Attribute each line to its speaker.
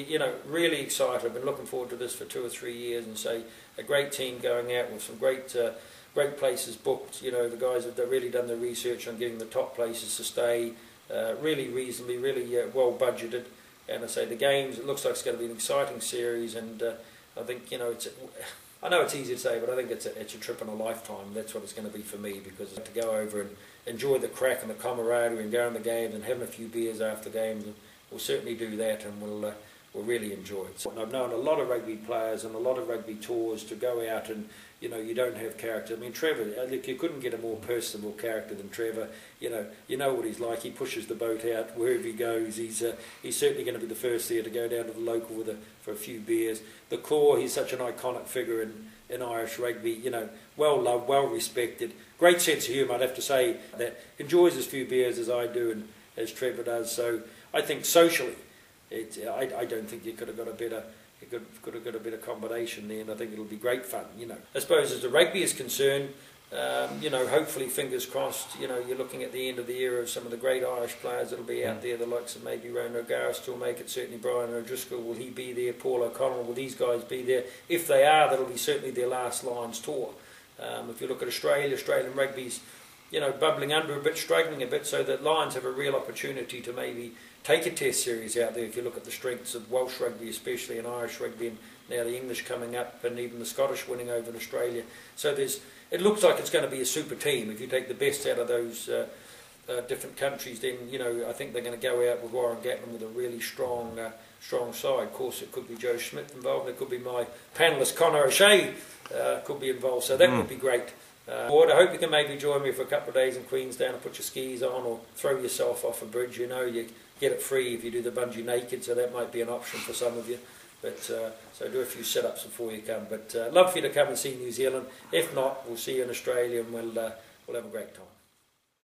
Speaker 1: absolutely, really excited. I've been looking forward to this for 2 or 3 years, and say a great team going out with some great places booked. The guys have really done their research on getting the top places to stay, really reasonably, really well budgeted. And I say the games, it looks like it's going to be an exciting series, and I think I know it's easy to say, but I think it's a trip in a lifetime. That's what it's going to be for me, because to go over and enjoy the crack and the camaraderie and going to the games and having a few beers after games, we'll certainly do that, and we'll really enjoy it. So I've known a lot of rugby players and a lot of rugby tours to go out and you don't have character. I mean, Trevor, look, you couldn't get a more personable character than Trevor. You know what he's like. He pushes the boat out wherever he goes. He's certainly going to be the first there to go down to the local for a few beers. The core, he's such an iconic figure in Irish rugby. Well loved, well respected. Great sense of humour. I'd have to say that enjoys as few beers as I do and as Trevor does. So I think socially, I don't think you could have got a better. You could have got a bit of combination there, and I think it'll be great fun. I suppose as the rugby is concerned, hopefully, fingers crossed. You're looking at the end of the era of some of the great Irish players that'll be out there. The likes of maybe Ronan O'Gara still make it. Certainly Brian O'Driscoll, will he be there? Paul O'Connell, will these guys be there? If they are, that'll be certainly their last Lions tour. If you look at Australian rugby's bubbling under a bit, struggling a bit, so that Lions have a real opportunity to maybe take a test series out there. If you look at the strengths of Welsh rugby especially, and Irish rugby, and now the English coming up, and even the Scottish winning over in Australia. So it looks like it's going to be a super team. If you take the best out of those different countries, then I think they're going to go out with Warren Gatland with a really strong side. Of course, it could be Joe Schmidt involved. It could be my panellist Conor O'Shea could be involved. So that would be great. I hope you can maybe join me for a couple of days in Queenstown and put your skis on, or throw yourself off a bridge. You get it free if you do the bungee naked, so that might be an option for some of you. But so do a few sit-ups before you come. But love for you to come and see New Zealand. If not, we'll see you in Australia, and we'll have a great time.